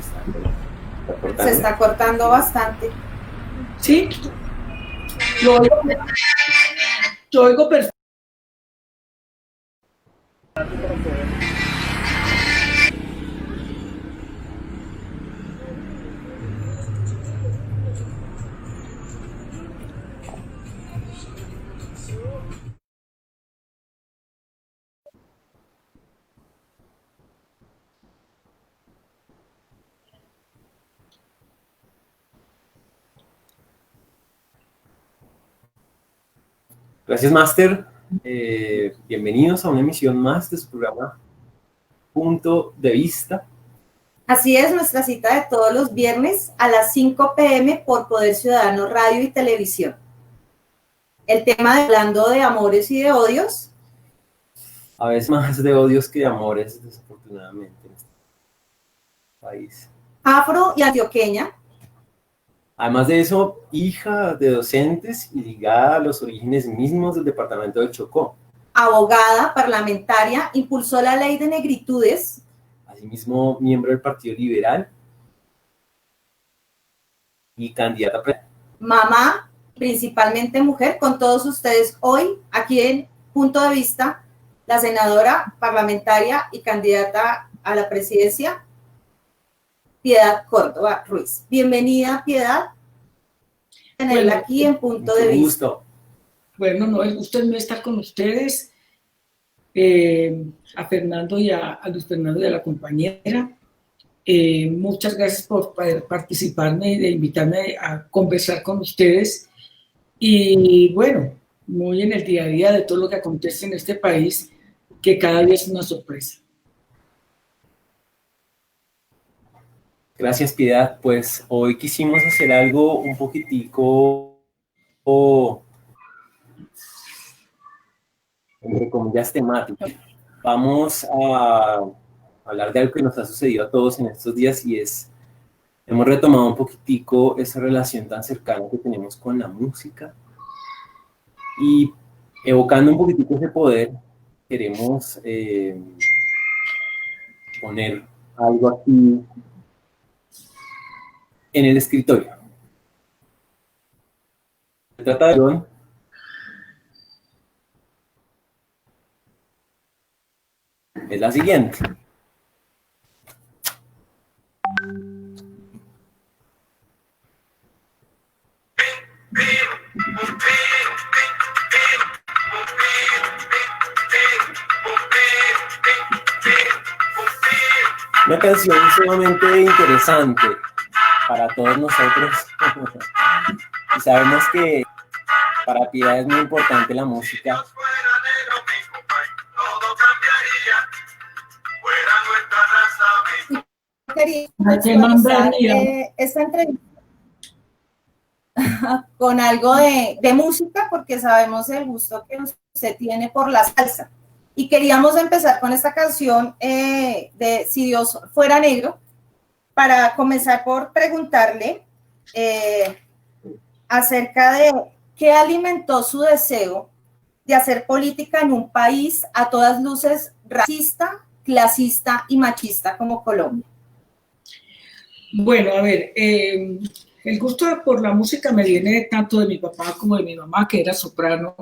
se está cortando. Se está cortando bastante. Sí, yo oigo perfecto. Gracias, Master. Bienvenidos a una emisión más de su programa Punto de Vista. Así es, nuestra cita de todos los viernes a las 5 p.m. por Poder Ciudadano Radio y Televisión. El tema de hablando de amores y de odios. A veces más de odios que de amores, desafortunadamente, en este país. Afro y antioqueña. Además de eso, hija de docentes y ligada a los orígenes mismos del departamento del Chocó. Abogada, parlamentaria, impulsó la ley de negritudes. Asimismo, miembro del Partido Liberal y candidata a Mamá, principalmente mujer, con todos ustedes hoy, aquí en Punto de Vista, la senadora parlamentaria y candidata a la presidencia, Piedad Córdoba Ruiz. Bienvenida, Piedad. Tenerla aquí en Punto de Vista. Gusto. Bueno, no, el gusto es mío estar con ustedes, a Fernando y a Luis Fernando y a la compañera. Muchas gracias por participarme, de invitarme a conversar con ustedes. Y bueno, muy en el día a día de todo lo que acontece en este país, que cada día es una sorpresa. Gracias, Piedad. Pues hoy quisimos hacer algo un poquitico, entre comillas, temático. Vamos a hablar de algo que nos ha sucedido a todos en estos días y hemos retomado un poquitico esa relación tan cercana que tenemos con la música y evocando un poquitico ese poder, queremos poner algo aquí en el escritorio. Se trata de es la siguiente. Una canción sumamente interesante para todos nosotros. Y sabemos que para Piedad es muy importante la música. Quería contextualizar esta entrevista con algo de música, porque sabemos el gusto que usted tiene por la salsa. Y queríamos empezar con esta canción de Si Dios Fuera Negro, para comenzar por preguntarle acerca de qué alimentó su deseo de hacer política en un país a todas luces racista, clasista y machista como Colombia. Bueno, a ver, el gusto por la música me viene tanto de mi papá como de mi mamá, que era soprano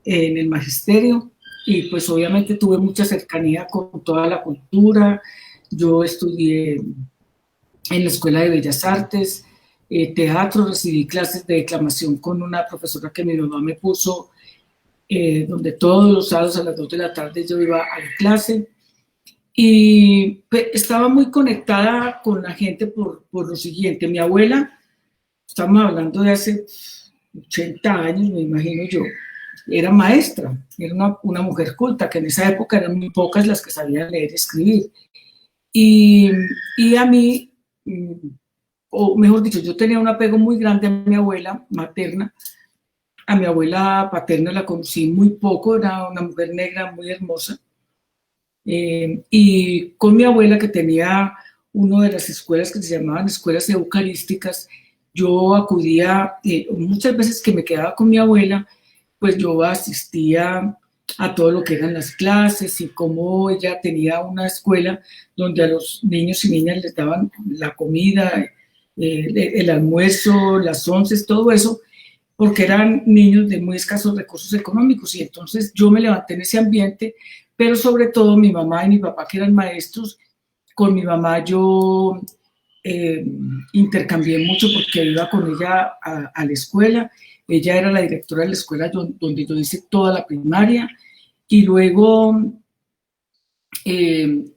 en el magisterio, y pues obviamente tuve mucha cercanía con toda la cultura. Yo estudié en la Escuela de Bellas Artes, teatro, recibí clases de declamación con una profesora que mi mamá me puso, donde todos los sábados a las 2 de la tarde yo iba a la clase. Y estaba muy conectada con la gente por lo siguiente. Mi abuela, estamos hablando de hace 80 años, me imagino yo, era maestra, era una mujer culta, que en esa época eran muy pocas las que sabían leer y escribir. Y a mí, o mejor dicho, yo tenía un apego muy grande a mi abuela materna. A mi abuela paterna la conocí muy poco, era una mujer negra muy hermosa. Y con mi abuela, que tenía una de las escuelas que se llamaban escuelas eucarísticas, yo acudía, muchas veces que me quedaba con mi abuela, pues yo asistía a todo lo que eran las clases y cómo ella tenía una escuela donde a los niños y niñas les daban la comida, el almuerzo, las onces, todo eso, porque eran niños de muy escasos recursos económicos. Y entonces yo me levanté en ese ambiente, pero sobre todo mi mamá y mi papá, que eran maestros. Con mi mamá yo intercambié mucho porque iba con ella a la escuela. Ella era la directora de la escuela donde yo hice toda la primaria, y luego en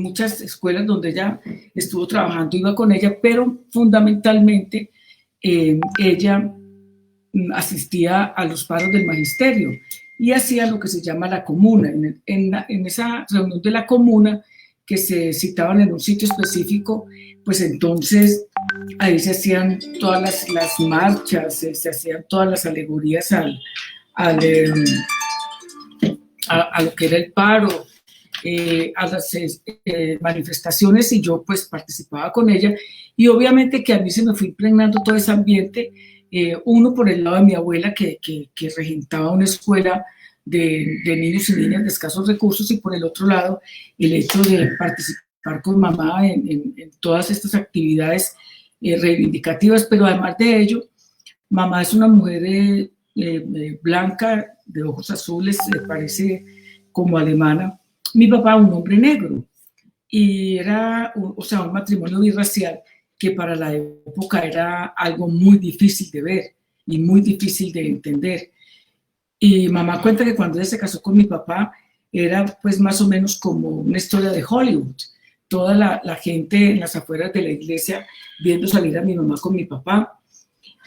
muchas escuelas donde ella estuvo trabajando iba con ella, pero fundamentalmente ella asistía a los paros del magisterio y hacía lo que se llama la comuna. En esa reunión de la comuna, que se citaban en un sitio específico, pues entonces ahí se hacían todas las marchas, se hacían todas las alegorías a lo que era el paro, a las manifestaciones, y yo pues participaba con ella. Y obviamente que a mí se me fue impregnando todo ese ambiente, uno por el lado de mi abuela que regentaba una escuela de niños y niñas de escasos recursos, y por el otro lado el hecho de participar con mamá en todas estas actividades reivindicativas. Pero además de ello, mamá es una mujer blanca, de ojos azules, parece como alemana. Mi papá, un hombre negro, y era, o sea, un matrimonio birracial que para la época era algo muy difícil de ver y muy difícil de entender. Y mamá cuenta que cuando ella se casó con mi papá era pues más o menos como una historia de Hollywood. Toda la gente en las afueras de la iglesia viendo salir a mi mamá con mi papá.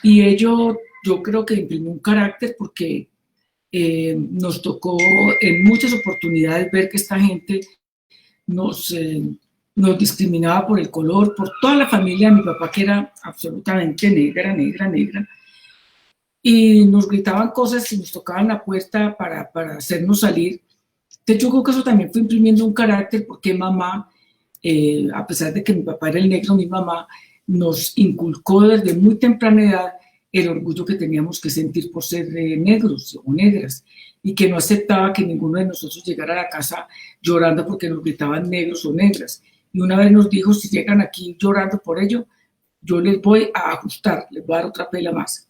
Y ello yo creo que imprimió un carácter, porque nos tocó en muchas oportunidades ver que esta gente nos discriminaba por el color, por toda la familia de mi papá, que era absolutamente negra, negra, negra. Y nos gritaban cosas y nos tocaban la puerta para hacernos salir. De hecho, yo creo que eso también fue imprimiendo un carácter, porque mamá, a pesar de que mi papá era el negro, mi mamá nos inculcó desde muy temprana edad el orgullo que teníamos que sentir por ser negros o negras, y que no aceptaba que ninguno de nosotros llegara a la casa llorando porque nos gritaban negros o negras. Y una vez nos dijo: si llegan aquí llorando por ello, yo les voy a ajustar, les voy a dar otra pela más.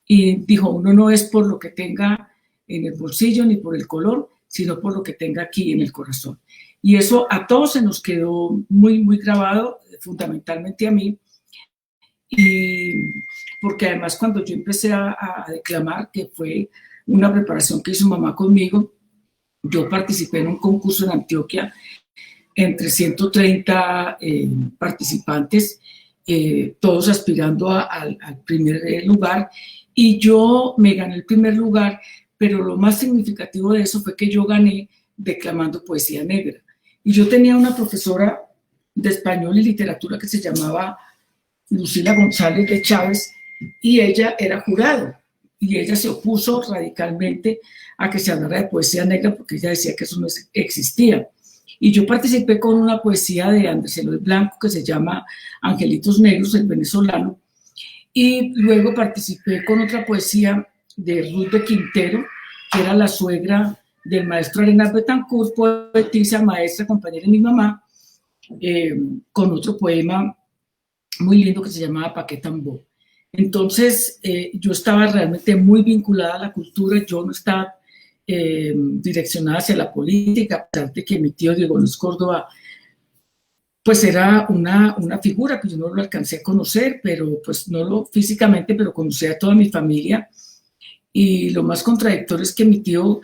Y dijo: uno no es por lo que tenga en el bolsillo ni por el color, sino por lo que tenga aquí en el corazón. Y eso a todos se nos quedó muy, muy grabado, fundamentalmente a mí. Y porque además cuando yo empecé a declamar, que fue una preparación que hizo mamá conmigo, yo participé en un concurso en Antioquia entre 130 participantes, todos aspirando al primer lugar, y yo me gané el primer lugar. Pero lo más significativo de eso fue que yo gané declamando poesía negra. Y yo tenía una profesora de español y literatura que se llamaba Lucila González de Chávez, y ella era jurado, y ella se opuso radicalmente a que se hablara de poesía negra, porque ella decía que eso no existía. Y yo participé con una poesía de Andrés Eloy Blanco que se llama Angelitos Negros, el venezolano, y luego participé con otra poesía de Ruth de Quintero, que era la suegra del maestro Arenas Betancourt, poetisa, maestra, compañera de mi mamá, con otro poema muy lindo que se llamaba Paquetambó. Entonces, yo estaba realmente muy vinculada a la cultura. Yo no estaba direccionada hacia la política, a pesar de que mi tío Diego Luis Córdoba pues era una figura que yo no lo alcancé a conocer, pero pues no lo físicamente, pero conocí a toda mi familia. Y lo más contradictorio es que mi tío,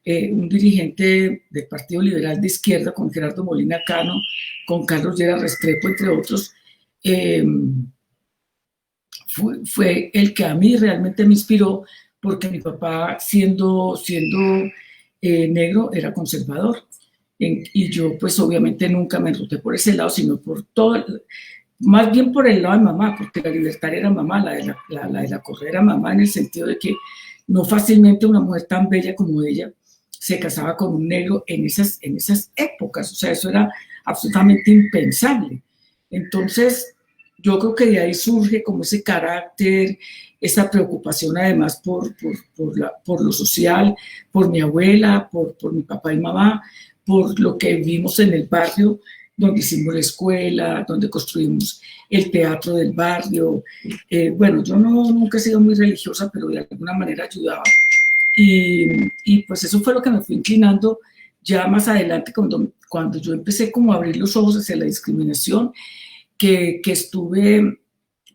un dirigente del Partido Liberal de Izquierda, con Gerardo Molina Cano, con Carlos Lleras Restrepo, entre otros, fue el que a mí realmente me inspiró, porque mi papá, siendo negro, era conservador. Y yo pues obviamente nunca me enruté por ese lado, sino por todo, más bien por el lado de mamá, porque la libertaria era mamá, la de la Correa era mamá, en el sentido de que no fácilmente una mujer tan bella como ella se casaba con un negro en esas épocas. O sea, eso era absolutamente impensable. Entonces, yo creo que de ahí surge como ese carácter, esa preocupación además por lo social, por mi abuela, por mi papá y mamá, por lo que vivimos en el barrio, donde hicimos la escuela, donde construimos el teatro del barrio. Bueno, yo nunca he sido muy religiosa, pero de alguna manera ayudaba. Y pues eso fue lo que me fue inclinando ya más adelante, cuando yo empecé como a abrir los ojos hacia la discriminación, que estuve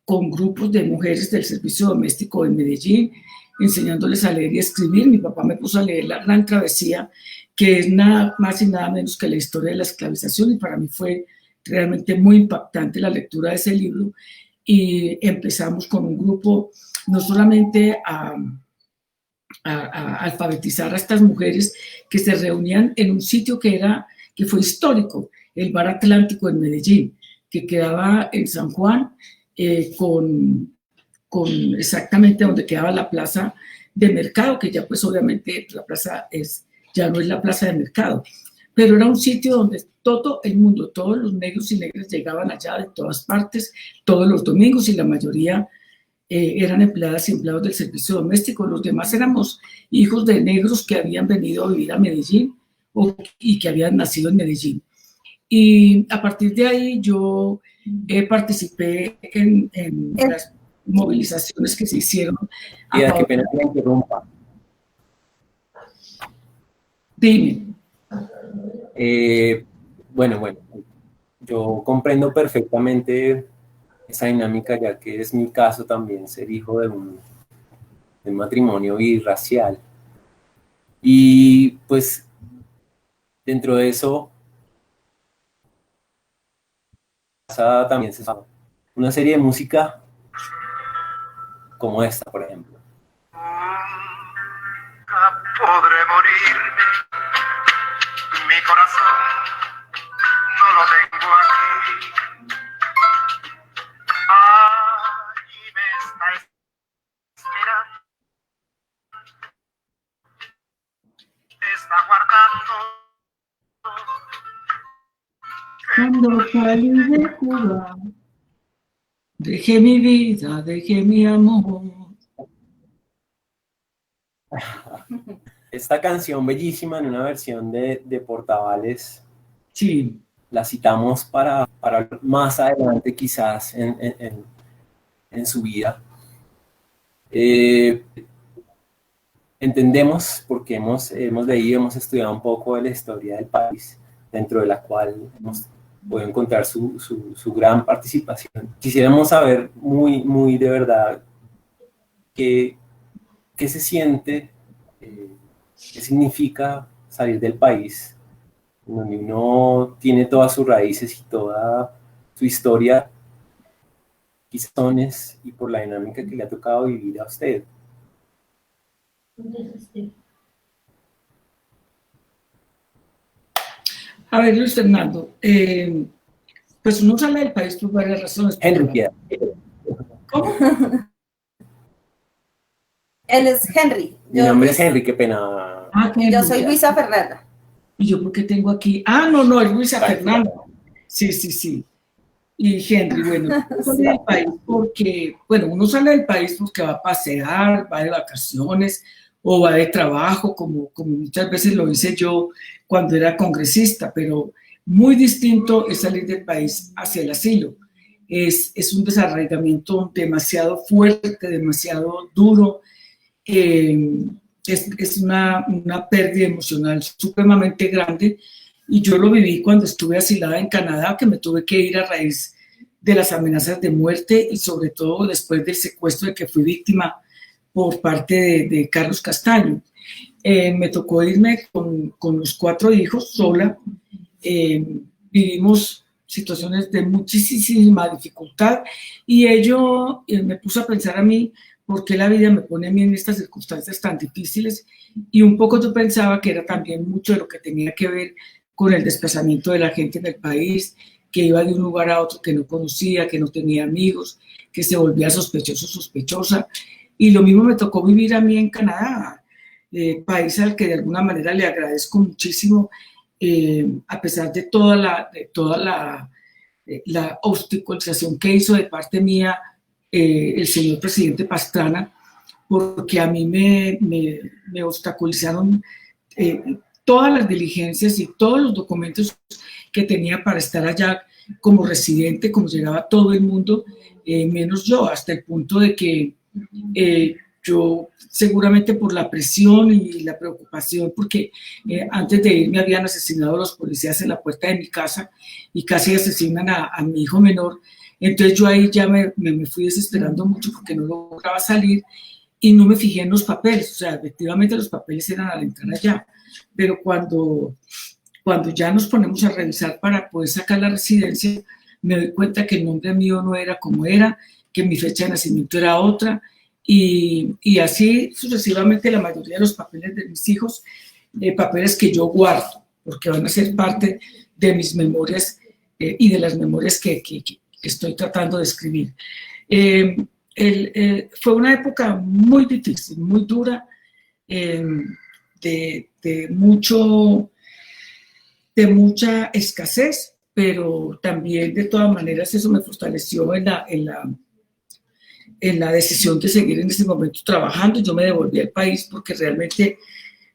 con grupos de mujeres del servicio doméstico en Medellín, enseñándoles a leer y escribir. Mi papá me puso a leer La Gran Travesía, que es nada más y nada menos que la historia de la esclavización, y para mí fue realmente muy impactante la lectura de ese libro. Y empezamos con un grupo no solamente a alfabetizar a estas mujeres que se reunían en un sitio que fue histórico, el Bar Atlántico en Medellín, que quedaba en San Juan, con exactamente donde quedaba la plaza de mercado, que ya pues obviamente la plaza ya no es la plaza de mercado, pero era un sitio donde todo el mundo, todos los negros y negras llegaban allá de todas partes, todos los domingos, y la mayoría eran empleadas y empleados del servicio doméstico. Los demás éramos hijos de negros que habían venido a vivir a Medellín y que habían nacido en Medellín. Y a partir de ahí yo participé en las movilizaciones que se hicieron. Qué pena que me interrumpa. Dime. Bueno, yo comprendo perfectamente esa dinámica, ya que es mi caso también ser hijo de un matrimonio birracial. Y pues dentro de eso también se sabe una serie de música como esta, por ejemplo. Nunca podré morirme, mi corazón no lo tengo aquí. Allí me está esperando, está guardando. Cuando salí de Cuba, dejé mi vida, dejé mi amor. Esta canción bellísima en una versión de Portavales, Sí. la citamos para más adelante quizás en su vida. Entendemos, porque hemos leído, hemos estudiado un poco de la historia del país, dentro de la cual hemos podido encontrar su gran participación. Quisiéramos saber muy de verdad qué se siente, qué significa salir del país, donde uno tiene todas sus raíces y toda su historia, quizás, y por la dinámica que le ha tocado vivir a usted. A ver, Luis Fernando, pues uno sale del país por varias razones. Henry, ¿Cómo? Él es Henry. Mi nombre es Henry, qué pena. Yo soy Luisa Fernanda. ¿Y yo por qué tengo aquí? No, es Luisa Fernanda. Sí. Y Henry, bueno, uno sale del país porque va a pasear, va de vacaciones o va de trabajo, como muchas veces lo hice yo cuando era congresista, pero muy distinto es salir del país hacia el asilo. Es un desarraigamiento demasiado fuerte, demasiado duro. Es una pérdida emocional supremamente grande, y yo lo viví cuando estuve asilada en Canadá, que me tuve que ir a raíz de las amenazas de muerte y sobre todo después del secuestro de que fui víctima por parte de Carlos Castaño. Me tocó irme con los 4 hijos sola. Vivimos situaciones de muchísima dificultad, y ello me puso a pensar a mí por qué la vida me pone a mí en estas circunstancias tan difíciles, y un poco yo pensaba que era también mucho de lo que tenía que ver con el desplazamiento de la gente en el país, que iba de un lugar a otro que no conocía, que no tenía amigos, que se volvía sospechoso, sospechosa. Y lo mismo me tocó vivir a mí en Canadá, país al que de alguna manera le agradezco muchísimo, a pesar de toda la obstaculización que hizo de parte mía el señor presidente Pastrana, porque a mí me obstaculizaron todas las diligencias y todos los documentos que tenía para estar allá como residente, como llegaba todo el mundo, menos yo, hasta el punto de que yo, seguramente por la presión y la preocupación, porque antes de irme habían asesinado a los policías en la puerta de mi casa y casi asesinan a mi hijo menor. Entonces yo ahí ya me fui desesperando mucho porque no lograba salir y no me fijé en los papeles. O sea, efectivamente los papeles eran al entrar allá, pero cuando ya nos ponemos a revisar para poder sacar la residencia, me doy cuenta que el nombre mío no era como era, que mi fecha de nacimiento era otra, y así sucesivamente la mayoría de los papeles de mis hijos, papeles que yo guardo, porque van a ser parte de mis memorias y de las memorias que estoy tratando de escribir. Fue una época muy difícil, muy dura, de mucha escasez, pero también de todas maneras eso me fortaleció en la decisión de seguir en ese momento trabajando. Yo me devolví al país porque realmente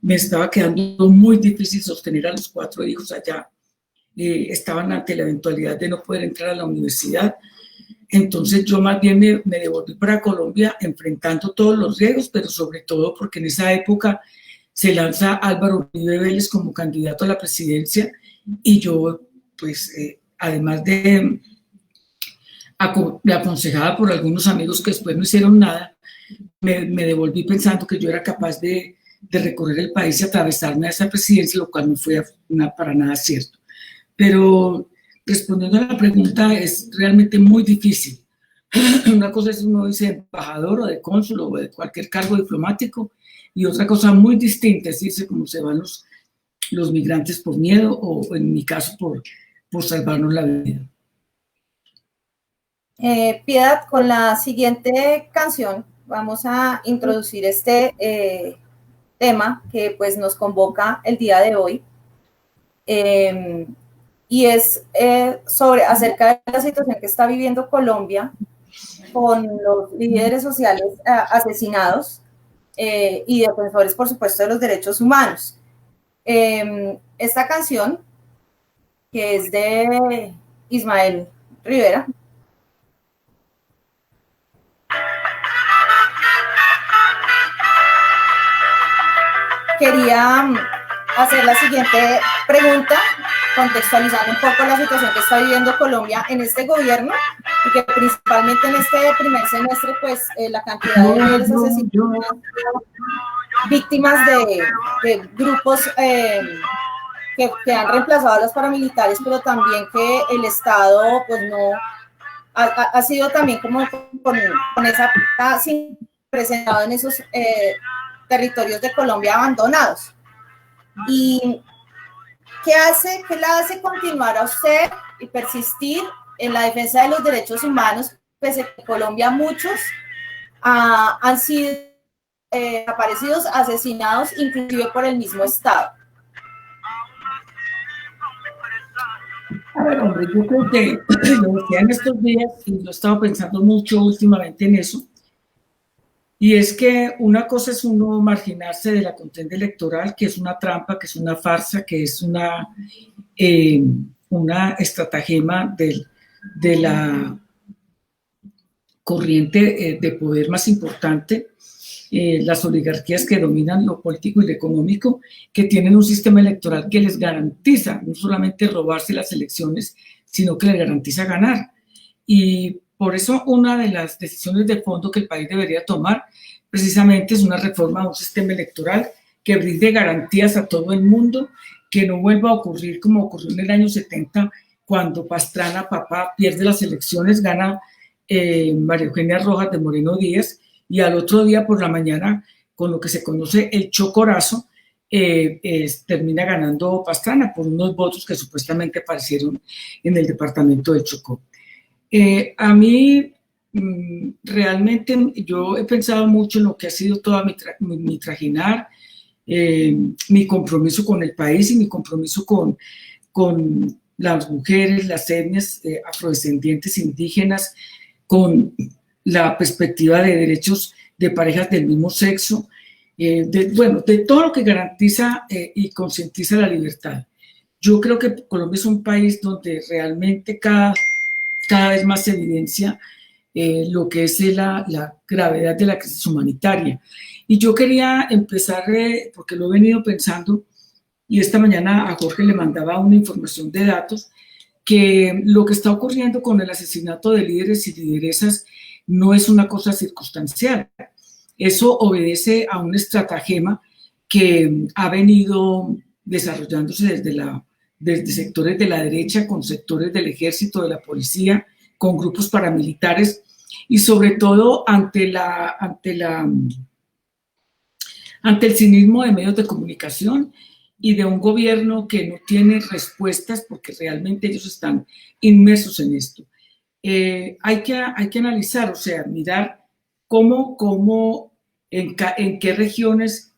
me estaba quedando muy difícil sostener a los 4 hijos allá. Estaban ante la eventualidad de no poder entrar a la universidad. Entonces yo más bien me devolví para Colombia enfrentando todos los riesgos, pero sobre todo porque en esa época se lanza Álvaro Uribe Vélez como candidato a la presidencia y yo, pues, además de aconsejada por algunos amigos que después no hicieron nada, me devolví pensando que yo era capaz de recorrer el país y atravesarme a esa presidencia, lo cual no fue para nada cierto. Pero respondiendo a la pregunta, es realmente muy difícil. Una cosa es uno dice embajador o de cónsul o de cualquier cargo diplomático, y otra cosa muy distinta es irse como se van los migrantes por miedo o en mi caso por salvarnos la vida. Piedad, con la siguiente canción vamos a introducir este tema que pues nos convoca el día de hoy, y es acerca de la situación que está viviendo Colombia con los líderes sociales asesinados y defensores, por supuesto, de los derechos humanos. Esta canción, que es de Ismael Rivera, quería hacer la siguiente pregunta, contextualizando un poco la situación que está viviendo Colombia en este gobierno y que principalmente en este primer semestre, pues la cantidad de líderes asesinados, víctimas de grupos que han reemplazado a los paramilitares, pero también que el Estado pues no ha sido también como con esa sin presentado en esos territorios de Colombia abandonados. ¿Y qué la hace continuar a usted y persistir en la defensa de los derechos humanos, pese a que en Colombia muchos han sido desaparecidos, asesinados, inclusive por el mismo Estado? A ver, hombre, yo creo que lo decía en estos días y lo he estado pensando mucho últimamente en eso, y es que una cosa es uno marginarse de la contienda electoral, que es una trampa, que es una farsa, que es una estratagema de la corriente de poder más importante, las oligarquías que dominan lo político y lo económico, que tienen un sistema electoral que les garantiza no solamente robarse las elecciones, sino que les garantiza ganar. Y por eso una de las decisiones de fondo que el país debería tomar precisamente es una reforma a un sistema electoral que brinde garantías a todo el mundo, que no vuelva a ocurrir como ocurrió en el año 70, cuando Pastrana, papá, pierde las elecciones, gana María Eugenia Rojas de Moreno Díaz, y al otro día por la mañana, con lo que se conoce el chocorazo, termina ganando Pastrana por unos votos que supuestamente aparecieron en el departamento de Chocó. A mí, realmente, yo he pensado mucho en lo que ha sido toda mi trajinar, mi compromiso con el país y mi compromiso con las mujeres, las etnias afrodescendientes, indígenas, con la perspectiva de derechos de parejas del mismo sexo, de todo lo que garantiza y concientiza la libertad. Yo creo que Colombia es un país donde realmente cada vez más se evidencia lo que es la gravedad de la crisis humanitaria. Y yo quería empezar, porque lo he venido pensando, y esta mañana a Jorge le mandaba una información de datos, que lo que está ocurriendo con el asesinato de líderes y lideresas no es una cosa circunstancial. Eso obedece a un estratagema que ha venido desarrollándose desde sectores de la derecha, con sectores del ejército, de la policía, con grupos paramilitares y sobre todo ante el cinismo de medios de comunicación y de un gobierno que no tiene respuestas porque realmente ellos están inmersos en esto. Hay que analizar, o sea, mirar en qué regiones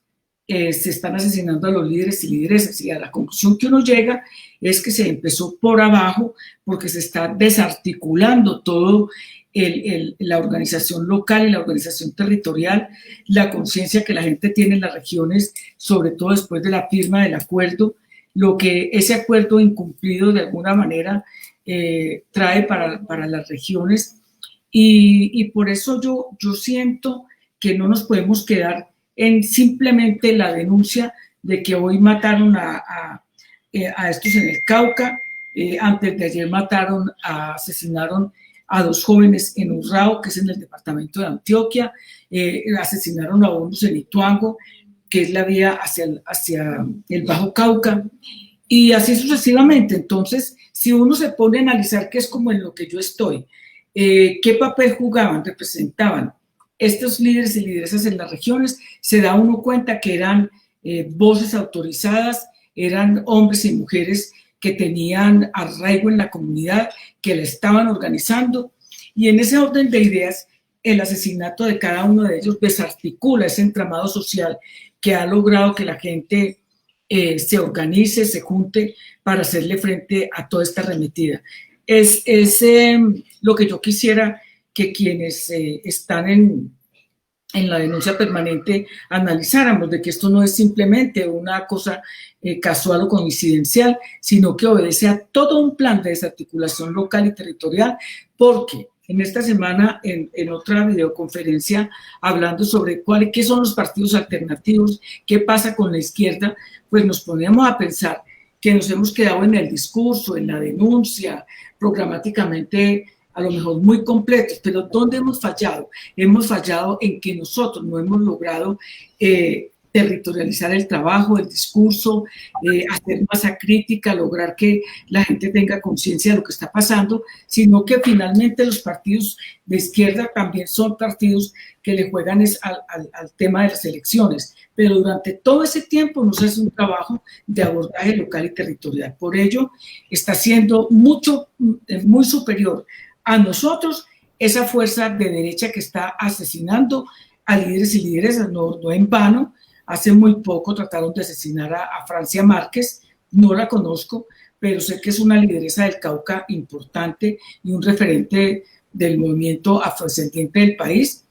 se están asesinando a los líderes y lideresas, y a la conclusión que uno llega es que se empezó por abajo porque se está desarticulando todo la organización local y la organización territorial, la conciencia que la gente tiene en las regiones, sobre todo después de la firma del acuerdo, lo que ese acuerdo incumplido de alguna manera trae para las regiones, y por eso yo siento que no nos podemos quedar en simplemente la denuncia de que hoy mataron a estos en el Cauca, antes de ayer asesinaron a 2 jóvenes en Urrao, que es en el departamento de Antioquia, asesinaron a unos en Ituango, que es la vía hacia el Bajo Cauca, y así sucesivamente. Entonces, si uno se pone a analizar, que es como en lo que yo estoy, qué papel jugaban, representaban estos líderes y lideresas en las regiones, se da uno cuenta que eran voces autorizadas, eran hombres y mujeres que tenían arraigo en la comunidad, que la estaban organizando, y en ese orden de ideas, el asesinato de cada uno de ellos desarticula ese entramado social que ha logrado que la gente se organice, se junte para hacerle frente a toda esta arremetida. Es lo que yo quisiera que quienes están en la denuncia permanente analizáramos, de que esto no es simplemente una cosa casual o coincidencial, sino que obedece a todo un plan de desarticulación local y territorial, porque en esta semana, en otra videoconferencia, hablando sobre qué son los partidos alternativos, qué pasa con la izquierda, pues nos ponemos a pensar que nos hemos quedado en el discurso, en la denuncia, programáticamente a lo mejor muy completos, pero ¿dónde hemos fallado? Hemos fallado en que nosotros no hemos logrado territorializar el trabajo, el discurso, hacer masa crítica, lograr que la gente tenga conciencia de lo que está pasando, sino que finalmente los partidos de izquierda también son partidos que le juegan al tema de las elecciones, pero durante todo ese tiempo no se hace un trabajo de abordaje local y territorial. Por ello, está siendo muy superior a nosotros esa fuerza de derecha que está asesinando a líderes y lideresas, no en vano. Hace muy poco trataron de asesinar a Francia Márquez, no la conozco, pero sé que es una lideresa del Cauca importante y un referente del movimiento afrodescendiente del país,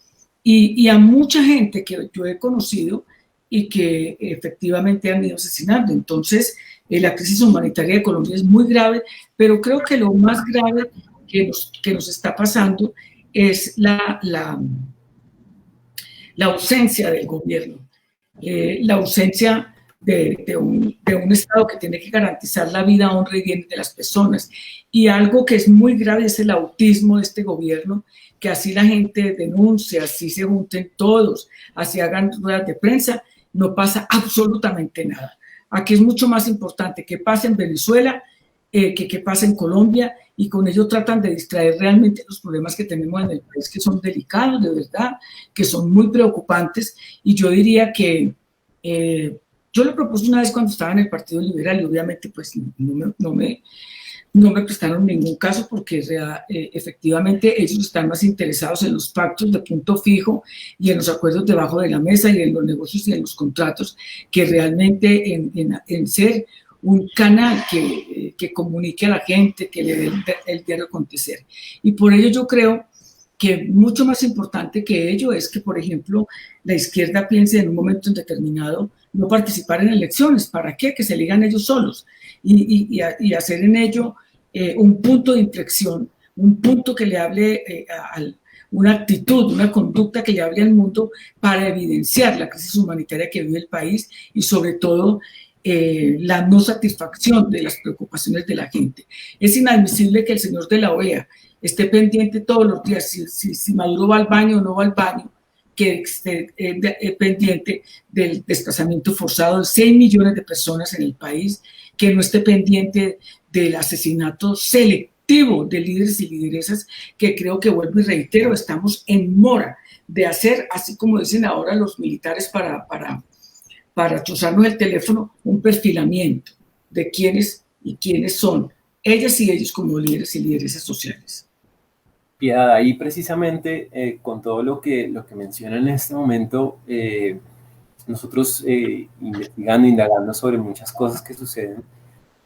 y a mucha gente que yo he conocido y que efectivamente han ido asesinando. Entonces, la crisis humanitaria de Colombia es muy grave, pero creo que lo más grave que nos está pasando es la ausencia del gobierno, la ausencia de un Estado que tiene que garantizar la vida, honra y bien de las personas. Y algo que es muy grave es el autismo de este gobierno, que así la gente denuncia, así se junten todos, así hagan ruedas de prensa, no pasa absolutamente nada. Aquí es mucho más importante que pase en Venezuela que pasa en Colombia, y con ello tratan de distraer realmente los problemas que tenemos en el país, que son delicados, de verdad, que son muy preocupantes. Y yo diría que yo lo propuse una vez cuando estaba en el Partido Liberal, y obviamente pues no me prestaron ningún caso, porque efectivamente ellos están más interesados en los pactos de punto fijo y en los acuerdos debajo de la mesa y en los negocios y en los contratos, que realmente en ser un canal que comunique a la gente, que le dé el diario acontecer. Y por ello yo creo que mucho más importante que ello es que, por ejemplo, la izquierda piense en un momento determinado no participar en elecciones. ¿Para qué? Que se elijan ellos solos y hacer en ello un punto de inflexión, un punto que le hable una actitud, una conducta que le hable al mundo para evidenciar la crisis humanitaria que vive el país y sobre todo la no satisfacción de las preocupaciones de la gente. Es inadmisible que el señor de la OEA esté pendiente todos los días si Maduro va al baño o no va al baño, que esté pendiente del desplazamiento forzado de 6 millones de personas en el país, que no esté pendiente del asesinato selectivo de líderes y lideresas, que creo que, vuelvo y reitero, estamos en mora de hacer, así como dicen ahora los militares para chuzarnos el teléfono, un perfilamiento de quiénes y quiénes son ellas y ellos como líderes y lideresas sociales. Piedad, ahí precisamente con todo lo que menciona en este momento, nosotros investigando, indagando sobre muchas cosas que suceden,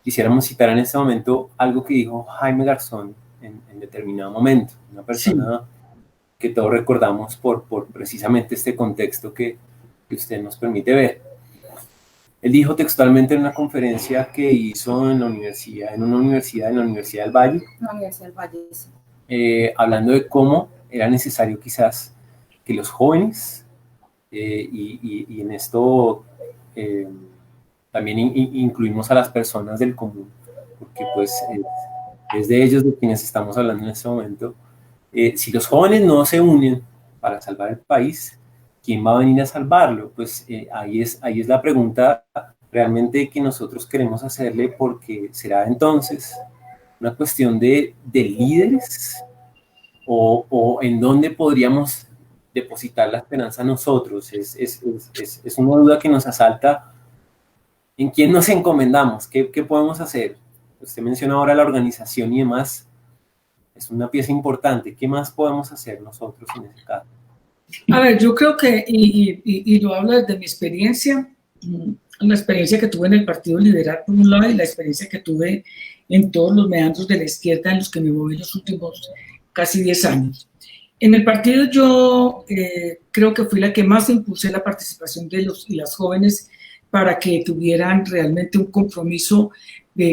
quisiéramos citar en este momento algo que dijo Jaime Garzón en determinado momento, una persona que todos recordamos por precisamente este contexto que usted nos permite ver. Él dijo textualmente en una conferencia que hizo en la universidad, en la Universidad del Valle, hablando de cómo era necesario quizás que los jóvenes, y en esto también incluimos a las personas del común, porque pues es de ellos de quienes estamos hablando en este momento. Si los jóvenes no se unen para salvar el país, ¿quién va a venir a salvarlo? Pues ahí es la pregunta realmente que nosotros queremos hacerle, porque será entonces una cuestión de líderes o en dónde podríamos depositar la esperanza nosotros. Es una duda que nos asalta. ¿En quién nos encomendamos? ¿Qué podemos hacer? Usted menciona ahora la organización y demás. Es una pieza importante. ¿Qué más podemos hacer nosotros en ese caso? A ver, yo creo que, y lo hablo desde mi experiencia, la experiencia que tuve en el Partido Liberal por un lado y la experiencia que tuve en todos los meandros de la izquierda en los que me moví los últimos casi 10 años. En el partido yo creo que fui la que más impulsé la participación de los y las jóvenes para que tuvieran realmente un compromiso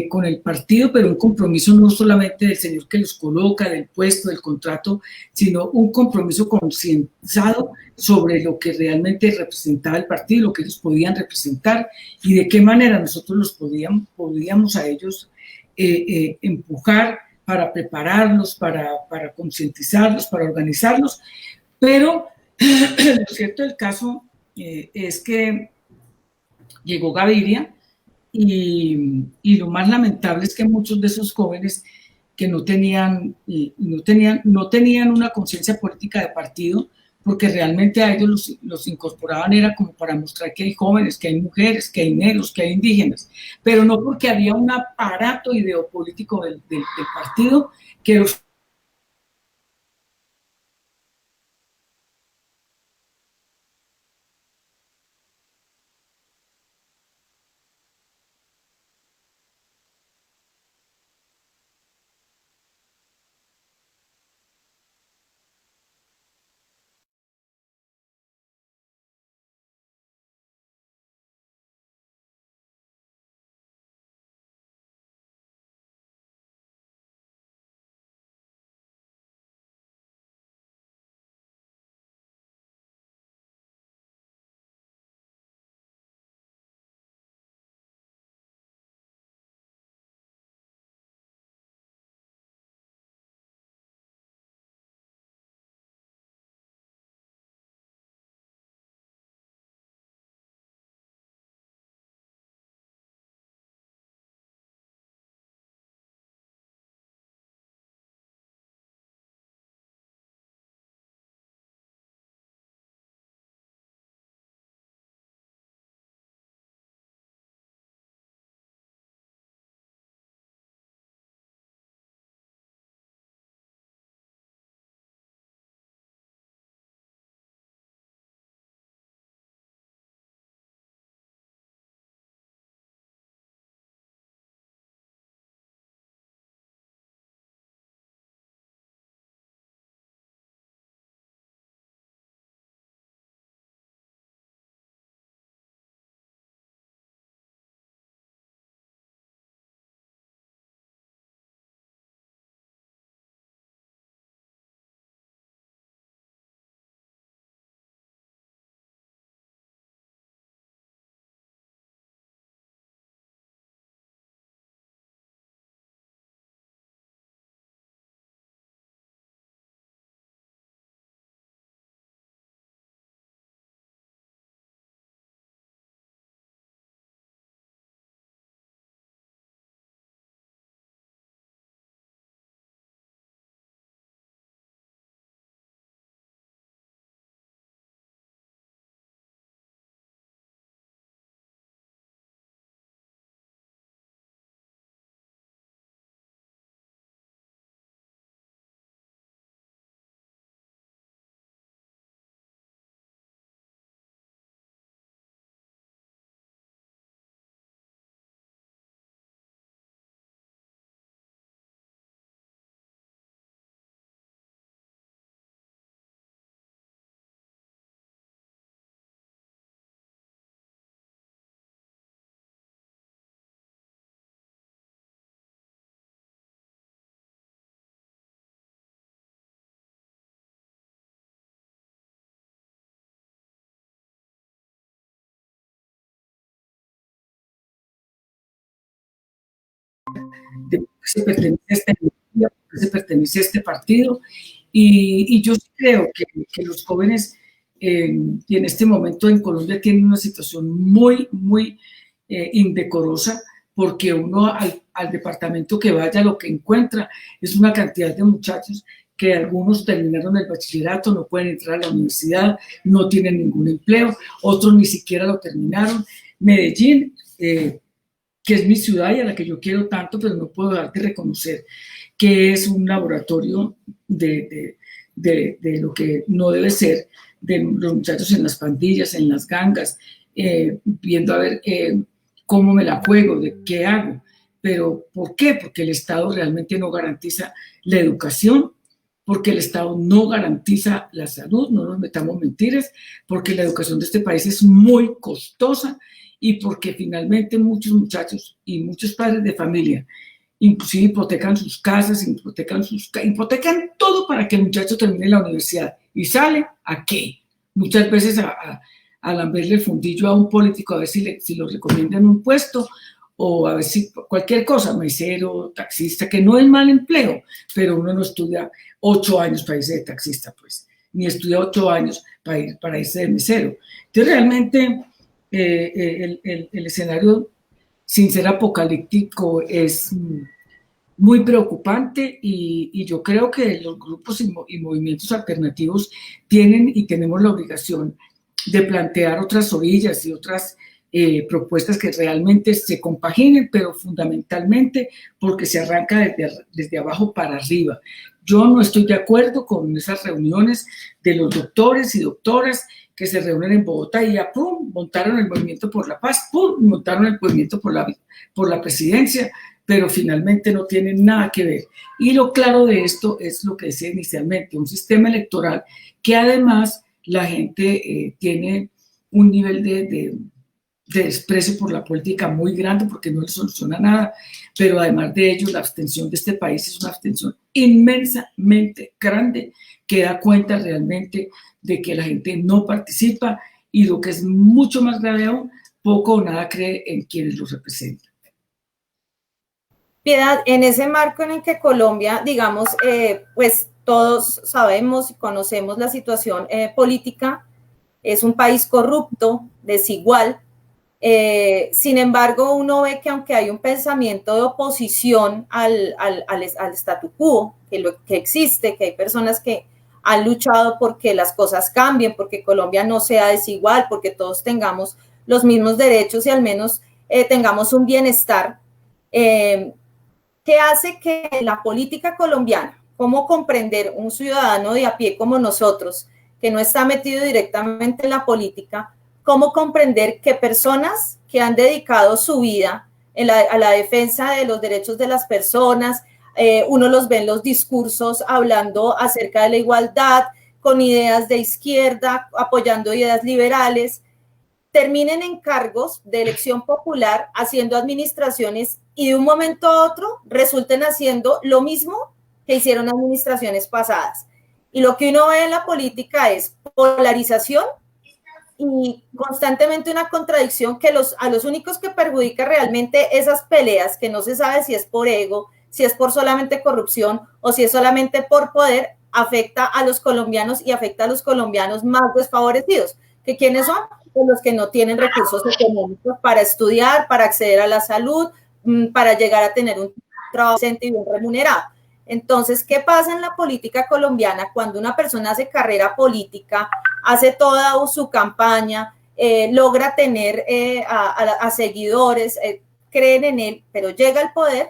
con el partido, pero un compromiso no solamente del señor que los coloca, del puesto, del contrato, sino un compromiso concientizado sobre lo que realmente representaba el partido, lo que ellos podían representar y de qué manera nosotros los podíamos a ellos empujar para prepararlos, para concientizarlos, para organizarlos. Pero lo cierto del caso es que llegó Gaviria y lo más lamentable es que muchos de esos jóvenes que no tenían una conciencia política de partido, porque realmente a ellos los incorporaban era como para mostrar que hay jóvenes, que hay mujeres, que hay negros, que hay indígenas, pero no porque había un aparato ideopolítico del partido que los de por qué se pertenece a esta ideología, por qué se pertenece a este partido. Y yo sí creo que los jóvenes, y en este momento en Colombia, tienen una situación muy, muy indecorosa, porque uno al departamento que vaya, lo que encuentra es una cantidad de muchachos que algunos terminaron el bachillerato, no pueden entrar a la universidad, no tienen ningún empleo, otros ni siquiera lo terminaron. Medellín, que es mi ciudad y a la que yo quiero tanto, pero no puedo dejar de reconocer que es un laboratorio de lo que no debe ser, de los muchachos en las pandillas, en las gangas, viendo a ver cómo me la juego, de qué hago. Pero ¿por qué? Porque el Estado realmente no garantiza la educación, porque el Estado no garantiza la salud, no nos metamos mentiras, porque la educación de este país es muy costosa y porque finalmente muchos muchachos y muchos padres de familia inclusive hipotecan sus casas, hipotecan todo para que el muchacho termine la universidad. ¿Y sale a qué? Muchas veces a lamberle el fundillo a un político a ver si lo recomiendan un puesto, o a ver si cualquier cosa, mesero, taxista, que no es mal empleo, pero uno no estudia 8 años para irse de taxista, pues, ni estudia 8 años para irse de mesero. Entonces, realmente, el escenario, sin ser apocalíptico, es muy preocupante y yo creo que los grupos y movimientos alternativos tienen y tenemos la obligación de plantear otras orillas y otras propuestas que realmente se compaginen, pero fundamentalmente porque se arranca desde abajo para arriba. Yo no estoy de acuerdo con esas reuniones de los doctores y doctoras que se reúnen en Bogotá y ya, ¡pum!, montaron el movimiento por la paz, ¡pum!, montaron el movimiento por la presidencia, pero finalmente no tienen nada que ver. Y lo claro de esto es lo que decía inicialmente, un sistema electoral que además la gente tiene un nivel de desprecio por la política muy grande porque no le soluciona nada, pero además de ello la abstención de este país es una abstención inmensamente grande que da cuenta realmente de que la gente no participa y lo que es mucho más grave aún, poco o nada cree en quienes los representan. Piedad, en ese marco en el que Colombia, digamos, pues todos sabemos y conocemos la situación política, es un país corrupto, desigual. Sin embargo, uno ve que aunque hay un pensamiento de oposición al statu quo, que existe, que hay personas que han luchado porque las cosas cambien, porque Colombia no sea desigual, porque todos tengamos los mismos derechos y al menos tengamos un bienestar, ¿qué hace que la política colombiana, cómo comprender un ciudadano de a pie como nosotros, que no está metido directamente en la política, cómo comprender que personas que han dedicado su vida a la defensa de los derechos de las personas, uno los ve en los discursos hablando acerca de la igualdad, con ideas de izquierda, apoyando ideas liberales, terminen en cargos de elección popular haciendo administraciones y de un momento a otro resulten haciendo lo mismo que hicieron administraciones pasadas? Y lo que uno ve en la política es polarización y constantemente una contradicción que a los únicos que perjudica realmente esas peleas, que no se sabe si es por ego, si es por solamente corrupción o si es solamente por poder, afecta a los colombianos y afecta a los colombianos más desfavorecidos. ¿Que quiénes son? Pues los que no tienen recursos económicos para estudiar, para acceder a la salud, para llegar a tener un trabajo decente y bien remunerado. Entonces, ¿qué pasa en la política colombiana cuando una persona hace carrera política, hace toda su campaña, logra tener a seguidores, creen en él, pero llega al poder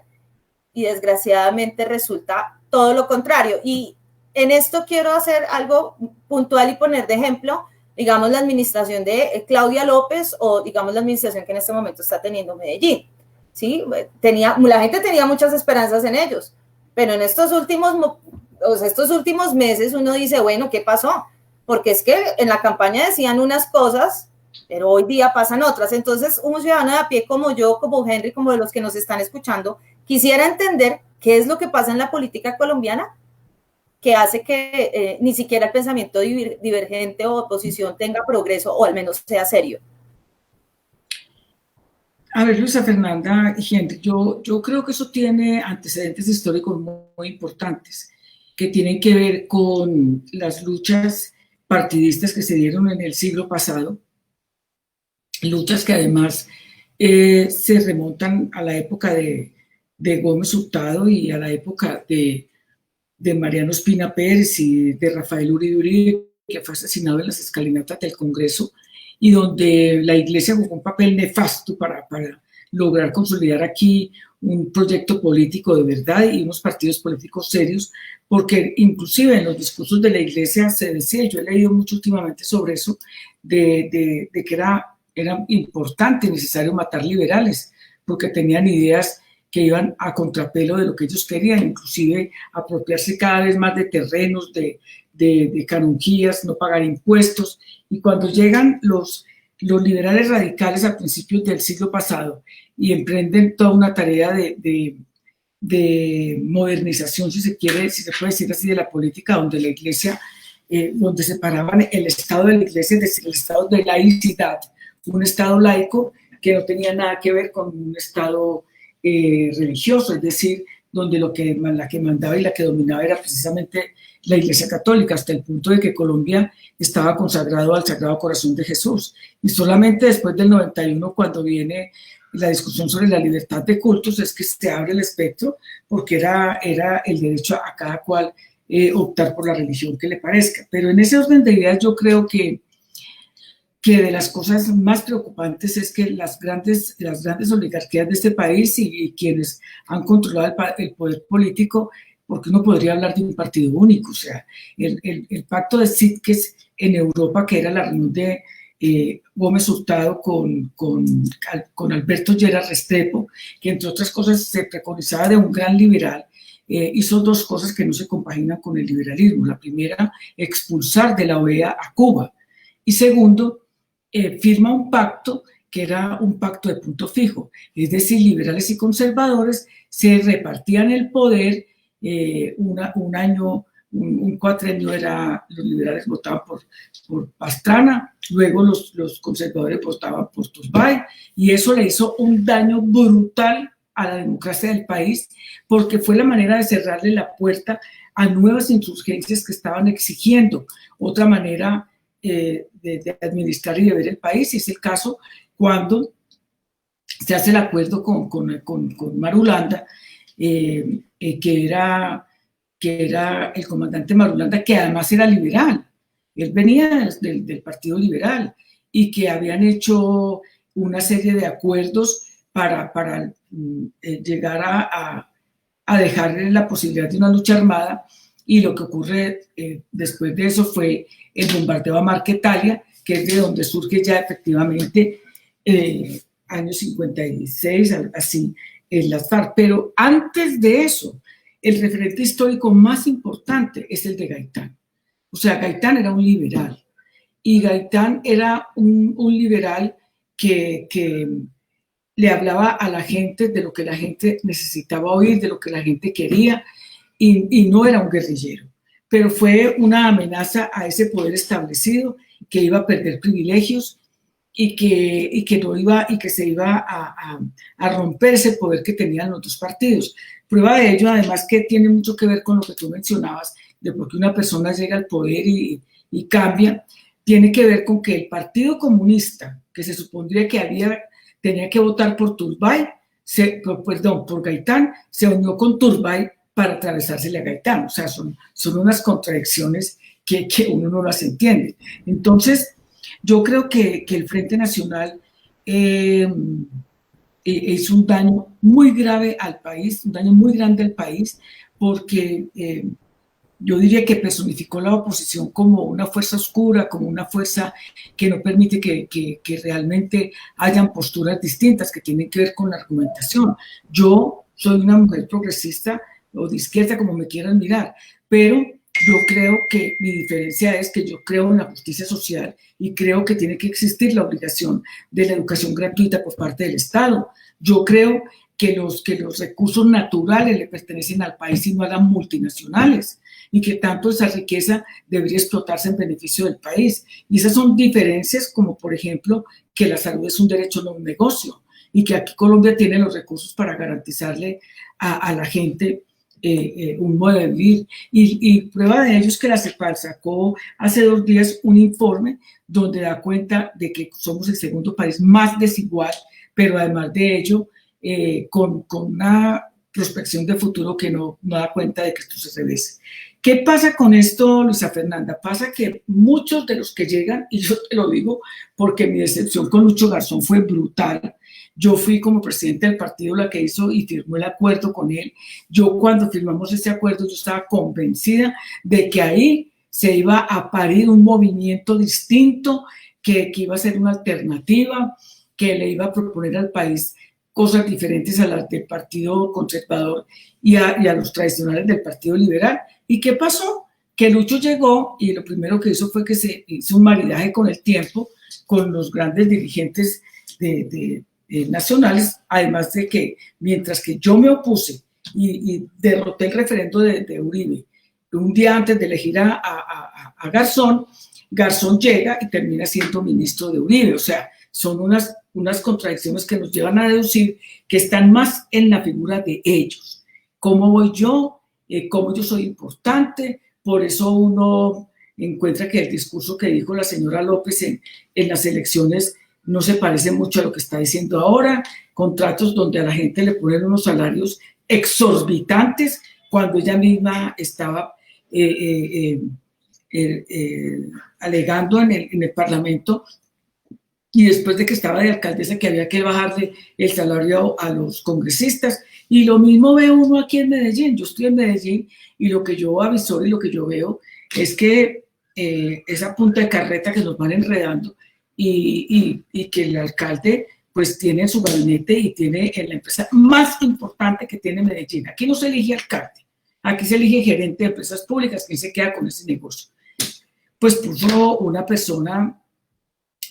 y desgraciadamente resulta todo lo contrario? Y en esto quiero hacer algo puntual y poner de ejemplo, digamos, la administración de Claudia López o, digamos, la administración que en este momento está teniendo Medellín. ¿Sí? La gente tenía muchas esperanzas en ellos, pero en estos últimos meses uno dice, bueno, ¿qué pasó? Porque es que en la campaña decían unas cosas, pero hoy día pasan otras. Entonces, un ciudadano de a pie como yo, como Henry, como de los que nos están escuchando, quisiera entender qué es lo que pasa en la política colombiana que hace que ni siquiera el pensamiento divergente o oposición tenga progreso o al menos sea serio. A ver, Luisa Fernanda y Henry, yo creo que eso tiene antecedentes históricos muy importantes que tienen que ver con las luchas partidistas que se dieron en el siglo pasado, luchas que además se remontan a la época de Gómez Hurtado y a la época de Mariano Espina Pérez y de Rafael Uribe Uribe, que fue asesinado en las escalinatas del Congreso, y donde la Iglesia jugó un papel nefasto para lograr consolidar aquí un proyecto político de verdad y unos partidos políticos serios, porque inclusive en los discursos de la Iglesia se decía, yo he leído mucho últimamente sobre eso, de que era importante y necesario matar liberales, porque tenían ideas que iban a contrapelo de lo que ellos querían, inclusive apropiarse cada vez más de terrenos, de canonjías, no pagar impuestos. Y cuando llegan los liberales radicales a principios del siglo pasado y emprenden toda una tarea de modernización, si se puede decir así, de la política, donde la Iglesia, donde separaban el Estado de la Iglesia, es decir, el Estado de laicidad, un Estado laico que no tenía nada que ver con un Estado religioso, es decir, donde la que mandaba y la que dominaba era precisamente la Iglesia Católica, hasta el punto de que Colombia estaba consagrado al Sagrado Corazón de Jesús. Y solamente después del 91, cuando viene la discusión sobre la libertad de cultos, es que se abre el espectro, porque era el derecho a cada cual optar por la religión que le parezca. Pero en ese orden de ideas yo creo que de las cosas más preocupantes es que las grandes oligarquías de este país y quienes han controlado el poder político, porque uno podría hablar de un partido único, o sea, el pacto de Sitges en Europa, que era la reunión de Gómez Hurtado con Alberto Lleras Restrepo, que entre otras cosas se preconizaba de un gran liberal, hizo dos cosas que no se compaginan con el liberalismo. La primera, expulsar de la OEA a Cuba, y segundo, firma un pacto que era un pacto de punto fijo, es decir, liberales y conservadores se repartían el poder. Un cuatrenio los liberales votaban por Pastrana, luego los conservadores votaban por Turbay, y eso le hizo un daño brutal a la democracia del país, porque fue la manera de cerrarle la puerta a nuevas insurgencias que estaban exigiendo otra manera de administrar y de ver el país. Y es el caso cuando se hace el acuerdo con Marulanda, que era el comandante Marulanda, que además era liberal. Él venía del Partido Liberal y que habían hecho una serie de acuerdos para llegar a dejarle la posibilidad de una lucha armada. Y lo que ocurre después de eso fue el bombardeo a Marquetalia, que es de donde surge ya efectivamente años 56, así, en las FARC. Pero antes de eso, el referente histórico más importante es el de Gaitán. O sea, Gaitán era un liberal, y Gaitán era un liberal que le hablaba a la gente de lo que la gente necesitaba oír, de lo que la gente quería, y no era un guerrillero, pero fue una amenaza a ese poder establecido, que iba a perder privilegios y que se iba a romper ese poder que tenían los dos partidos. Prueba de ello, además, que tiene mucho que ver con lo que tú mencionabas, de por qué una persona llega al poder y cambia, tiene que ver con que el Partido Comunista, que se supondría que tenía que votar por Turbay, por Gaitán, se unió con Turbay para atravesársele a Gaitán. O sea, son unas contradicciones que uno no las entiende. Entonces, yo creo que el Frente Nacional es un daño muy grave al país, un daño muy grande al país, porque yo diría que personificó la oposición como una fuerza oscura, como una fuerza que no permite que realmente hayan posturas distintas que tienen que ver con la argumentación. Yo soy una mujer progresista o de izquierda, como me quieran mirar, pero yo creo que mi diferencia es que yo creo en la justicia social y creo que tiene que existir la obligación de la educación gratuita por parte del Estado. Yo creo que los recursos naturales le pertenecen al país y no a las multinacionales, y que tanto esa riqueza debería explotarse en beneficio del país. Y esas son diferencias como, por ejemplo, que la salud es un derecho, no un negocio. y que aquí Colombia tiene los recursos para garantizarle a la gente un modo de vivir. Y prueba de ello es que la CEPAL sacó hace 2 días un informe donde da cuenta de que somos el segundo país más desigual, pero además de ello, con una prospección de futuro que no da cuenta de que esto se regrese. ¿Qué pasa con esto, Luisa Fernanda? Pasa que muchos de los que llegan, y yo te lo digo porque mi decepción con Lucho Garzón fue brutal. Yo fui como presidente del partido la que hizo y firmó el acuerdo con él. Yo cuando firmamos ese acuerdo, yo estaba convencida de que ahí se iba a parir un movimiento distinto, que iba a ser una alternativa, que le iba a proponer al país cosas diferentes a las del Partido Conservador y a los tradicionales del Partido Liberal. ¿Y qué pasó? Que Lucho llegó y lo primero que hizo fue que se hizo un maridaje con el tiempo, con los grandes dirigentes nacionales, además de que mientras que yo me opuse y derroté el referendo de Uribe, un día antes de elegir a Garzón, Garzón llega y termina siendo ministro de Uribe. O sea, son unas contradicciones que nos llevan a deducir que están más en la figura de ellos. ¿Cómo voy yo? ¿Cómo yo soy importante? Por eso uno encuentra que el discurso que dijo la señora López en las elecciones no se parece mucho a lo que está diciendo ahora. Contratos donde a la gente le ponen unos salarios exorbitantes cuando ella misma estaba alegando en el Parlamento, y después de que estaba de alcaldesa, que había que bajarle el salario a los congresistas. Y lo mismo ve uno aquí en Medellín. Yo estoy en Medellín y lo que yo avisoro y lo que yo veo es que esa punta de carreta que nos van enredando y que el alcalde pues tiene en su gabinete y tiene en la empresa más importante que tiene Medellín. Aquí no se elige alcalde, aquí se elige gerente de empresas públicas, que se queda con ese negocio. Pues puso una persona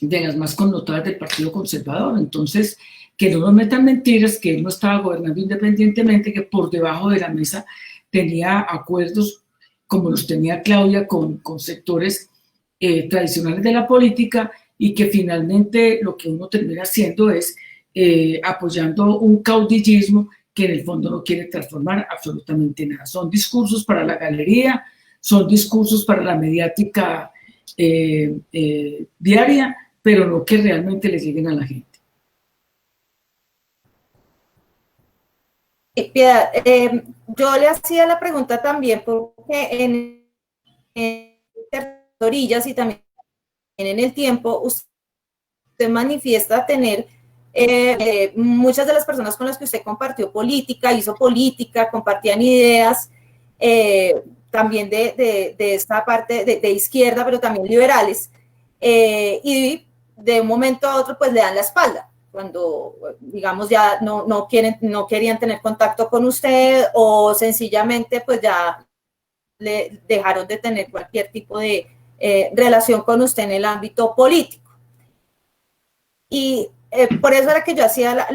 de las más connotadas del Partido Conservador. Entonces, que no nos metan mentiras, que él no estaba gobernando independientemente, que por debajo de la mesa tenía acuerdos como los tenía Claudia con sectores tradicionales de la política, y que finalmente lo que uno termina haciendo es apoyando un caudillismo que en el fondo no quiere transformar absolutamente nada. Son discursos para la galería, son discursos para la mediática diaria, pero no que realmente les lleguen a la gente. Piedad, yo le hacía la pregunta también porque en orillas y también en el tiempo usted manifiesta tener muchas de las personas con las que usted compartió política, hizo política, compartían ideas, también de esta parte de izquierda, pero también liberales, y de un momento a otro pues le dan la espalda, cuando digamos ya no querían tener contacto con usted, o sencillamente pues ya le dejaron de tener cualquier tipo de relación con usted en el ámbito político. Y por eso era que yo hacía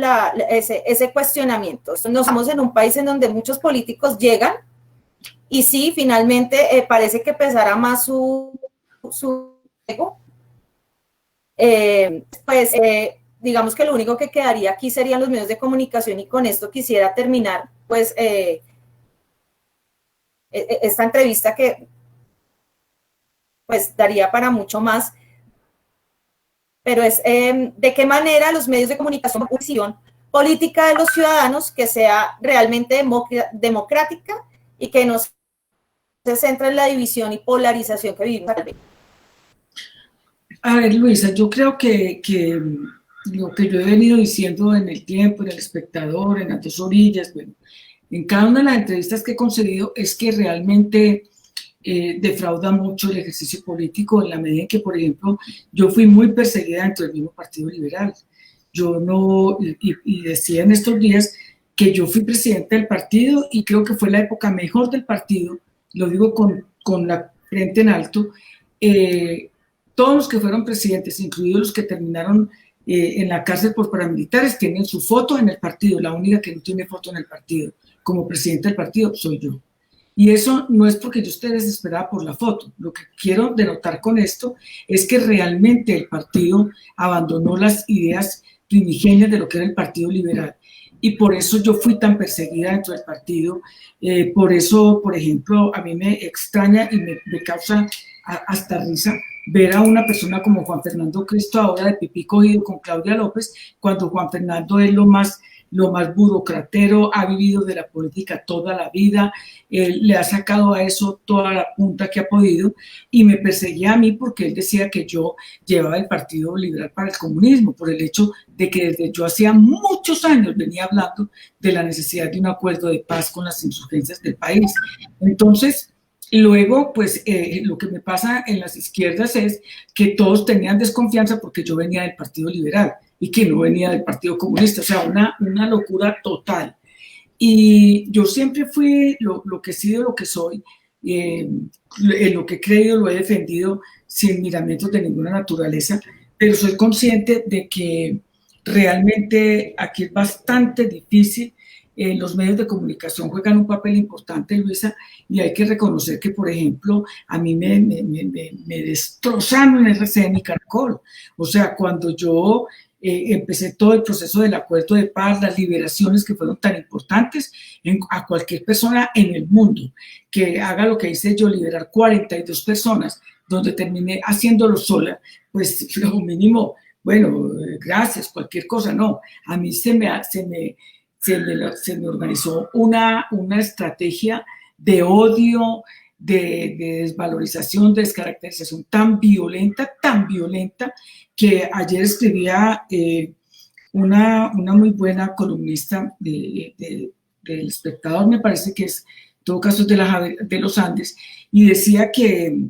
ese cuestionamiento. Nos estamos en un país en donde muchos políticos llegan y sí, finalmente parece que pesará más su ego. Digamos que lo único que quedaría aquí serían los medios de comunicación, y con esto quisiera terminar pues esta entrevista, que pues daría para mucho más, pero es de qué manera los medios de comunicación, posición política de los ciudadanos que sea realmente democrática y que no se centra en la división y polarización que vivimos. A ver, Luisa, yo creo que lo que yo he venido diciendo en El Tiempo, en El Espectador, en Las Dos Orillas, bueno, en cada una de las entrevistas que he concedido, es que realmente defrauda mucho el ejercicio político, en la medida en que, por ejemplo, yo fui muy perseguida dentro del mismo Partido Liberal. Yo no, y decía en estos días que yo fui presidenta del partido y creo que fue la época mejor del partido, lo digo con la frente en alto. Todos los que fueron presidentes, incluidos los que terminaron en la cárcel por paramilitares, tienen su foto en el partido. La única que no tiene foto en el partido como presidenta del partido soy yo. Y eso no es porque yo esté desesperada por la foto. Lo que quiero denotar con esto es que realmente el partido abandonó las ideas primigenias de lo que era el Partido Liberal. Y por eso yo fui tan perseguida dentro del partido. Por eso, por ejemplo, a mí me extraña y me causa hasta risa ver a una persona como Juan Fernando Cristo ahora de pipí cogido con Claudia López, cuando Juan Fernando es lo más burocratero, ha vivido de la política toda la vida, le ha sacado a eso toda la punta que ha podido, y me perseguía a mí porque él decía que yo llevaba el Partido Liberal para el comunismo, por el hecho de que desde yo hacía muchos años venía hablando de la necesidad de un acuerdo de paz con las insurgencias del país. Entonces, luego, pues lo que me pasa en las izquierdas es que todos tenían desconfianza porque yo venía del Partido Liberal y que no venía del Partido Comunista, o sea, una locura total. Y yo siempre fui lo que he sido, lo que soy, en lo que he creído lo he defendido sin miramientos de ninguna naturaleza, pero soy consciente de que realmente aquí es bastante difícil. Los medios de comunicación juegan un papel importante, Luisa, y hay que reconocer que, por ejemplo, a mí me destrozaron en RCN y Caracol. O sea, cuando yo empecé todo el proceso del acuerdo de paz, las liberaciones que fueron tan importantes, a cualquier persona en el mundo que haga lo que hice yo, liberar 42 personas, donde terminé haciéndolo sola, pues lo mínimo, bueno, gracias, cualquier cosa, no. A mí se me organizó una estrategia de odio, de desvalorización, de descaracterización tan violenta, que ayer escribía una muy buena columnista del Espectador, me parece que es, en todo caso, de los Andes, y decía que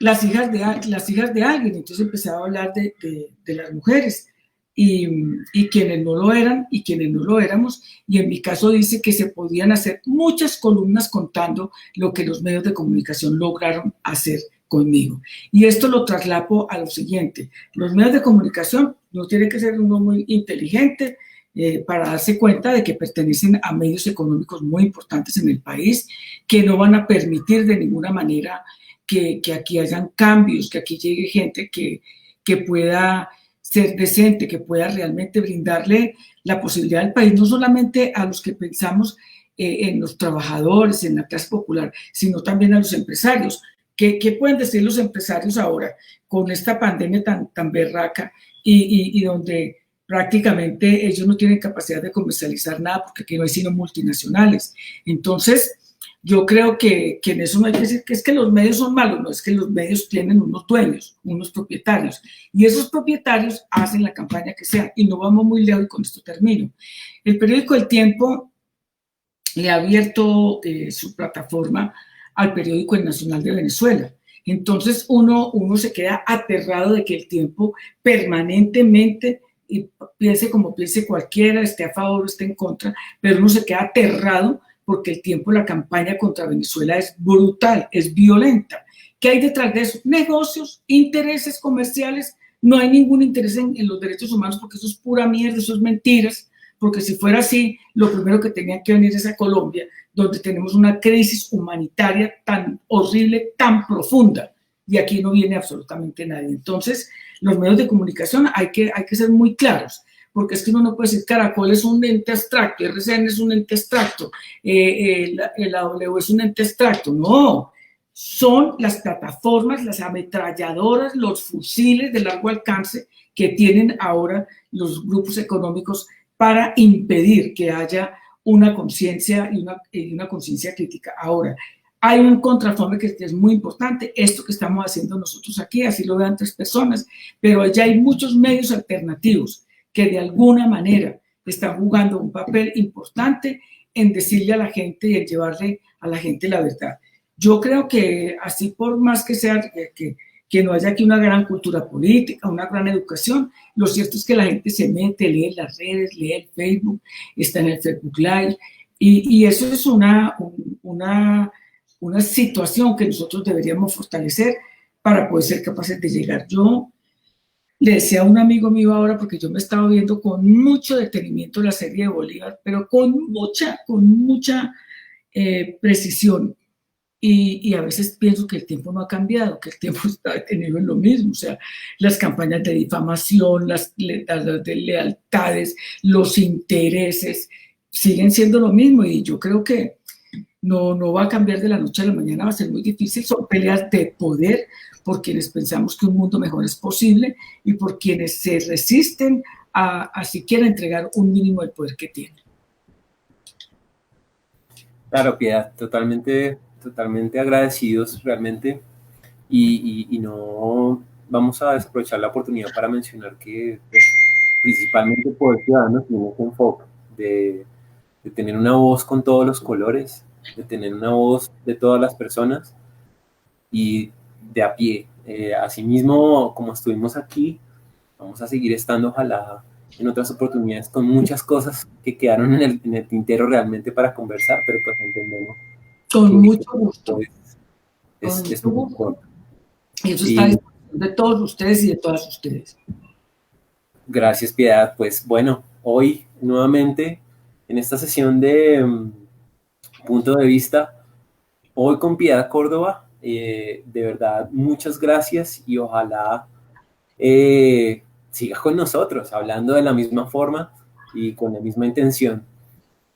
las hijas de alguien, entonces empezaba a hablar de las mujeres, y quienes no lo eran y quienes no lo éramos, y en mi caso dice que se podían hacer muchas columnas contando lo que los medios de comunicación lograron hacer conmigo. Y esto lo traslapo a lo siguiente: los medios de comunicación no tiene que ser uno muy inteligente para darse cuenta de que pertenecen a medios económicos muy importantes en el país, que no van a permitir de ninguna manera que aquí hayan cambios, que aquí llegue gente que pueda ser decente, que pueda realmente brindarle la posibilidad al país, no solamente a los que pensamos en los trabajadores, en la clase popular, sino también a los empresarios. ¿Qué pueden decir los empresarios ahora con esta pandemia tan berraca y donde prácticamente ellos no tienen capacidad de comercializar nada porque aquí no hay sino multinacionales? Entonces, yo creo que en eso no hay que decir que es que los medios son malos, no, es que los medios tienen unos dueños, unos propietarios, y esos propietarios hacen la campaña que sea, y no vamos muy lejos, y con esto termino. El periódico El Tiempo le ha abierto su plataforma al periódico El Nacional de Venezuela. Entonces uno se queda aterrado de que El Tiempo permanentemente, y piense como piense cualquiera, esté a favor o esté en contra, pero uno se queda aterrado porque El Tiempo, la campaña contra Venezuela es brutal, es violenta. ¿Qué hay detrás de eso? Negocios, intereses comerciales. No hay ningún interés en los derechos humanos porque eso es pura mierda, eso es mentiras, porque si fuera así, lo primero que tenían que venir es a Colombia, donde tenemos una crisis humanitaria tan horrible, tan profunda, y aquí no viene absolutamente nadie. Entonces, los medios de comunicación hay que ser muy claros, porque es que uno no puede decir Caracol es un ente abstracto, RCN es un ente abstracto, la W es un ente abstracto. No, son las plataformas, las ametralladoras, los fusiles de largo alcance que tienen ahora los grupos económicos para impedir que haya una conciencia y una conciencia crítica. Ahora, hay un contraforme que es muy importante, esto que estamos haciendo nosotros aquí, así lo vean 3 personas, pero ya hay muchos medios alternativos que de alguna manera están jugando un papel importante en decirle a la gente y en llevarle a la gente la verdad. Yo creo que así, por más que sea que no haya aquí una gran cultura política, una gran educación, lo cierto es que la gente se mete, lee las redes, lee el Facebook, está en el Facebook Live, y eso es una situación que nosotros deberíamos fortalecer para poder ser capaces de llegar. Yo le decía a un amigo mío ahora, porque yo me estaba viendo con mucho detenimiento la serie de Bolívar, pero con mucha precisión. Y a veces pienso que el tiempo no ha cambiado, que el tiempo está detenido en lo mismo, o sea, las campañas de difamación, las de lealtades, los intereses, siguen siendo lo mismo y yo creo que no va a cambiar de la noche a la mañana, va a ser muy difícil, son peleas de poder por quienes pensamos que un mundo mejor es posible y por quienes se resisten a siquiera entregar un mínimo del poder que tienen. Claro, Piedad, totalmente agradecidos realmente y no vamos a desaprovechar la oportunidad para mencionar que pues, principalmente el Poder Ciudadano tiene ese enfoque de tener una voz con todos los colores, de tener una voz de todas las personas y de a pie. Asimismo, como estuvimos aquí, vamos a seguir estando, ojalá, en otras oportunidades con muchas cosas que quedaron en el tintero realmente para conversar, pero pues entendemos Con que mucho gusto. es muy importante. Y eso está a disposición de todos ustedes y de todas ustedes. Gracias, Piedad. Pues bueno, hoy nuevamente en esta sesión de punto de vista, hoy con Piedad Córdoba, de verdad, muchas gracias y ojalá siga con nosotros, hablando de la misma forma y con la misma intención.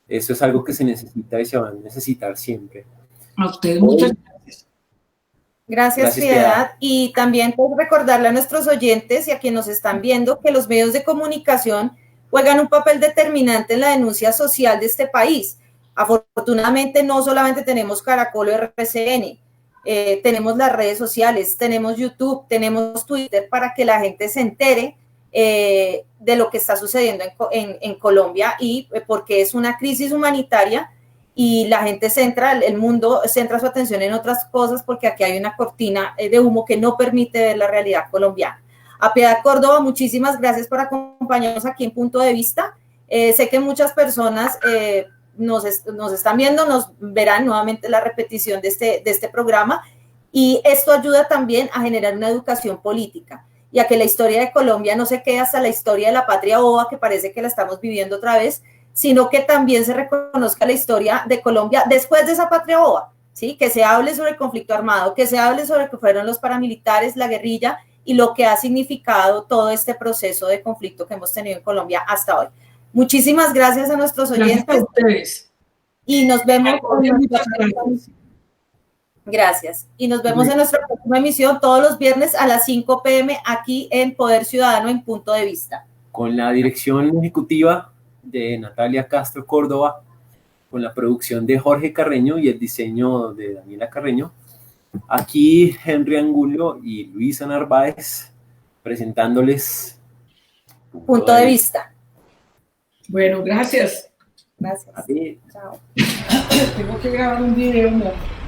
Eso es algo que se necesita y se va a necesitar siempre. A ustedes muchas gracias. Gracias, Piedad. Y también pues, recordarle a nuestros oyentes y a quienes nos están viendo que los medios de comunicación juegan un papel determinante en la denuncia social de este país. Afortunadamente, no solamente tenemos Caracol o RCN, tenemos las redes sociales, tenemos YouTube, tenemos Twitter para que la gente se entere de lo que está sucediendo en Colombia y porque es una crisis humanitaria y la gente el mundo centra su atención en otras cosas porque aquí hay una cortina de humo que no permite ver la realidad colombiana. A Piedad Córdoba, muchísimas gracias por acompañarnos aquí en Punto de Vista. Sé que muchas personas nos están viendo, nos verán nuevamente la repetición de este programa y esto ayuda también a generar una educación política y a que la historia de Colombia no se quede hasta la historia de la patria boba que parece que la estamos viviendo otra vez, sino que también se reconozca la historia de Colombia después de esa patria boba, ¿sí? Que se hable sobre el conflicto armado, que se hable sobre que fueron los paramilitares, la guerrilla y lo que ha significado todo este proceso de conflicto que hemos tenido en Colombia hasta hoy. Muchísimas gracias a nuestros oyentes. Gracias a ustedes. Y nos vemos Gracias. Y nos vemos en nuestra próxima emisión todos los viernes a las 5 p.m. aquí en Poder Ciudadano en Punto de Vista. Con la dirección ejecutiva de Natalia Castro Córdoba, con la producción de Jorge Carreño y el diseño de Daniela Carreño. Aquí Henry Angulo y Luisa Narváez presentándoles Punto de Vista. Bueno, gracias. Gracias. A ti. Chao. Tengo que grabar un video, ¿no?